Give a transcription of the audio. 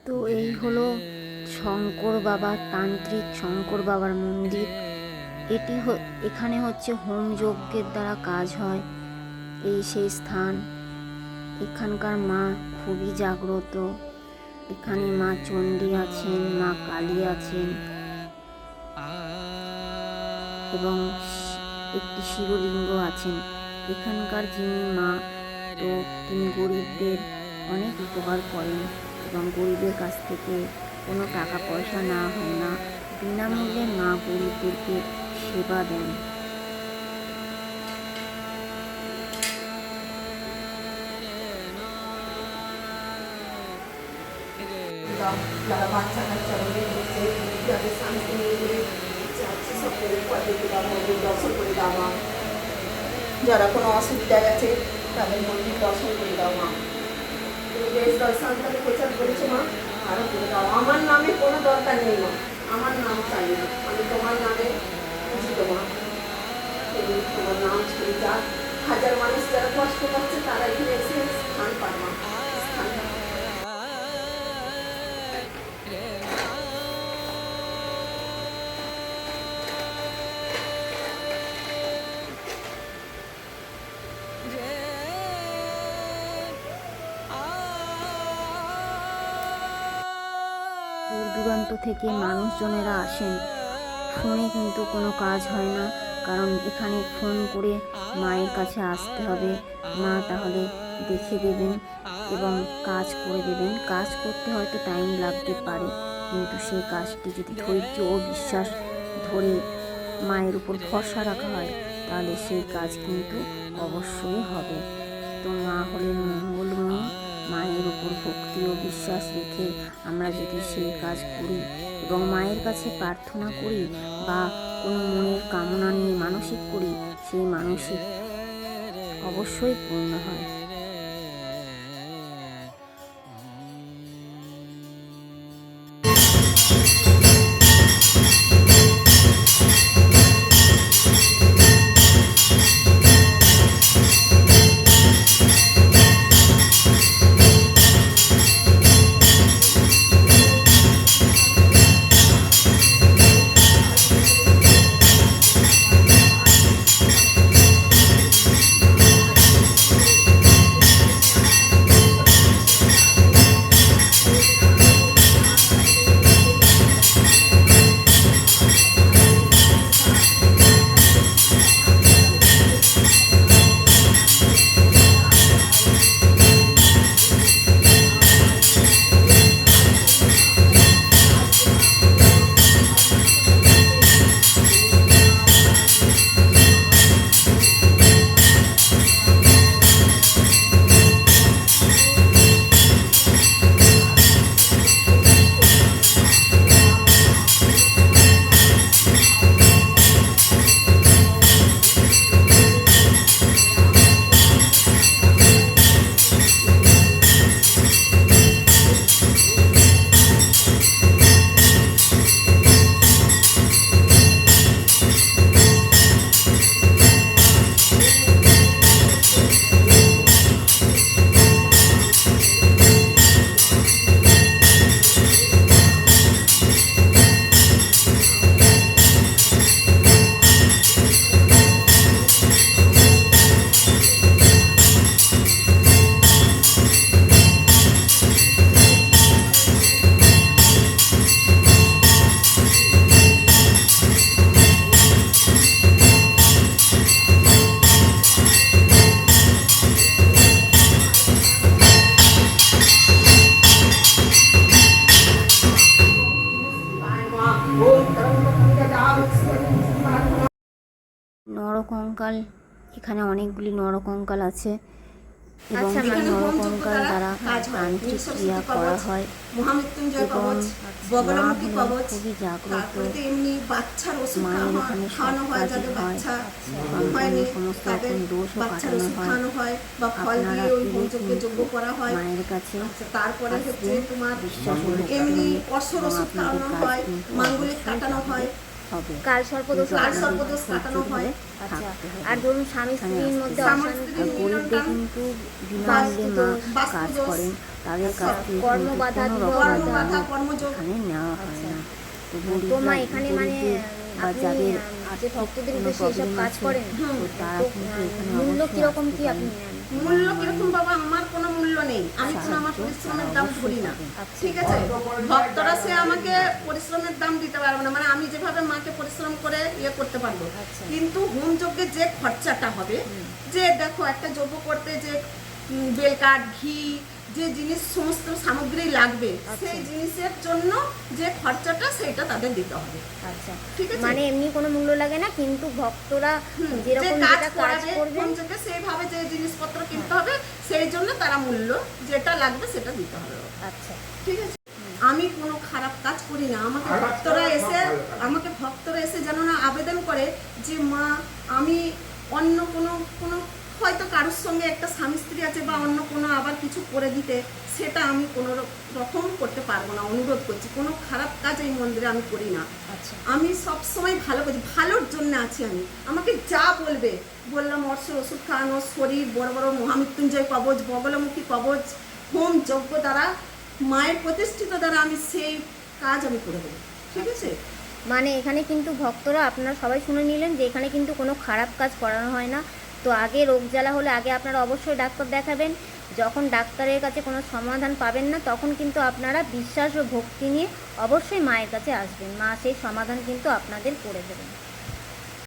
তো এই হলো শঙ্কর বাবা, তান্ত্রিক শঙ্কর বাবার মন্দির। এখানে হচ্ছে হোম যজ্ঞের দ্বারা কাজ হয়। এই সেই স্থান। এখানকার মা খুবই জাগ্রত। এখানে মা চণ্ডী আছেন, মা কালী আছেন এবং একটি শিবলিঙ্গ আছেন। এখানকার যিনি মা, তো তিনি গরিবদের অনেক উপকার করেন এবং গরিবের কাছ থেকে কোনো টাকা পয়সা নেওয়া হয় না, বিনামূল্যে মা গরিবদেরকে সেবা দেন। যারা বাচ্চা কাচ্চা রয়েছে যাদের শান্তি নিয়ে সকলের পথে মন্দির দর্শন করে দাও মা। যারা কোনো অসুবিধায় আছে তাদের মন্দির দর্শন করে দাও মা। তুমি বেশ দর্শনটাকে প্রচার করেছো মা, আরও করে দাও। আমার নামে কোনো দরকার নেই মা, আমার নাম চাই না, আমি তোমার নামে বুঝিত মা। তুমি তোমার নাম ছড়িয়ে যাক, হাজার মানুষ যারা কষ্ট পাচ্ছে তারা এখানে এসে স্থান পায় মা, স্থান পায়। দূর দূরান্ত থেকে মানুষজনেরা আসেন। ফোনে কিন্তু কোনো কাজ হয় না, কারণ এখানে ফোন করে মায়ের কাছে আসতে হবে। মা তাহলে দেখে দেবেন এবং কাজ করে দেবেন। কাজ করতে হয়তো টাইম লাগতে পারে, কিন্তু সেই কাজটি যদি ধৈর্য ও বিশ্বাস ধরে মায়ের উপর ভরসা রাখা হয় তাহলে সেই কাজ কিন্তু অবশ্যই হবে। তো মা হলেন মঙ্গলময়ী। মায়ের উপর ভক্তি ও বিশ্বাস রেখে আমরা যদি সেই কাজ করি এবং মায়ের কাছে প্রার্থনা করি বা কোনো মনের কামনা নিয়ে মানসিক করি, সেই মানসিক অবশ্যই পূর্ণ হয়। নরকঙ্কাল, এখানে অনেকগুলি নরকঙ্কাল আছে এবং সেই নরকঙ্কাল দ্বারা তান্ত্রিক ক্রিয়া করা হয় এবং মা হলেন খুবই জাগ্রত। মায়ের এখানে সব কাজই হয়, সন্তানের সমস্ত রকম দোষও কাটানো হয়। আপনারা এলে কিন্তু মায়ের কাছে আসবেন, বিশ্বাস ও ভক্তি নিয়ে এবং আপনাদের কাজ কিন্তু অবশ্যই হবে। হবে। কাল সর্পদোষ কিন্তু কাল আপনাদের সর্পদোষ ধৈর্য কাটানো হয়। ধরে আচ্ছা, থাকতে হবে। আর ধরুন স্বামী স্ত্রীর মধ্যে স্বামী অশান্তি, স্ত্রীর আর গরিবদের মিলনটা কিন্তু বিনামূল্যে মা বাস্তুদোষ, কাজ বাস্তুদোষ, করেন, তাদের কাছ সব থেকে কিন্তু কর্মবাধা, কোনো বিবাহ রকম বাধা, কর্মবাধা, কর্মযোগ। এখানে নেওয়া হয় আচ্ছা। না। তো তো মা গরিবরা এখানে মানে গরিবদের বা আপনি যাদের যে আর্থিক ভক্তদের কোনো উদ্দেশ্যে এসব প্রবলেম কাজ আছে, করেন, হুম, তো তারা তো কিন্তু এখানে মূল্য অবশ্যই কিরকম আসতে কি আপনি পারেন। নেন? মূল্য কিরকম বাবা, আমার কোনো মূল্য নেই, আমি কোনো আমার সাহায্য পরিশ্রমের তারা দাম অবশ্যই ধরি না। পাবেন। আচ্ছা। ঠিক আছে, ভক্তরা সে আমাকে পরিশ্রমের দাম দিতে পারবে না, মানে আমি যেভাবে মাকে পরিশ্রম করে ইয়ে করতে পারবো, আচ্ছা। কিন্তু হোম যজ্ঞে যে খরচাটা হবে, যে দেখো একটা যজ্ঞ করতে যে বেলকাঠ, ঘি, যে জিনিস সমস্ত সামগ্রী লাগবে, আচ্ছা। সেই জিনিসের জন্য যে খরচাটা সেটা তাদের দিতে হবে। আচ্ছা, ঠিক আছে। মানে এমনি কোনো মূল্য লাগে না, কিন্তু ভক্তরা যে যেরকম কাজ যেটা কাজ করাবে করবেন, হোম যজ্ঞে সেইভাবে যে জিনিসপত্র কিনতে হবে, সেই জন্য তারা মূল্য যেটা লাগবে সেটা দিতে হবে। আচ্ছা, ঠিক আছে, আমি কোনো খারাপ কাজ করি না। ভক্তরা এসে যেন না আবেদন করে যে মা আমি অন্য কোনো হয়তো কারোর সঙ্গে একটা স্বামী স্ত্রী আছে বা অন্য কোনো আবার কিছু করে দিতে, সেটা আমি কোনো রকম করতে পারবো না। অনুরোধ করছি, কোনো খারাপ কাজ এই মন্দিরে আমি করি না। আচ্ছা, আমি সবসময় ভালো করছি, ভালোর জন্য আছি আমি। আমাকে যা বলবে, বললাম অর্শের ওষুধ খাওয়ানো, শরীর বড় বড় মহামৃত্যুঞ্জয় কবচ, বগলমুখী কবচ, হোম যজ্ঞ দ্বারা, মায়ের প্রতিষ্ঠিত দ্বারা আমি সেই কাজ আমি করে দেবো। ঠিক আছে, মানে এখানে কিন্তু ভক্তরা, আপনারা সবাই শুনে নিলেন যে এখানে কিন্তু কোনো খারাপ কাজ করানো হয় না। তো আগে রোগ জ্বালা হলে আগে আপনারা অবশ্যই ডাক্তার দেখাবেন। যখন ডাক্তারের কাছে কোনো সমাধান পাবেন না, তখন কিন্তু আপনারা বিশ্বাস ও ভক্তি নিয়ে অবশ্যই মায়ের কাছে আসবেন, মা সেই সমাধান কিন্তু আপনাদের করে দেবেন।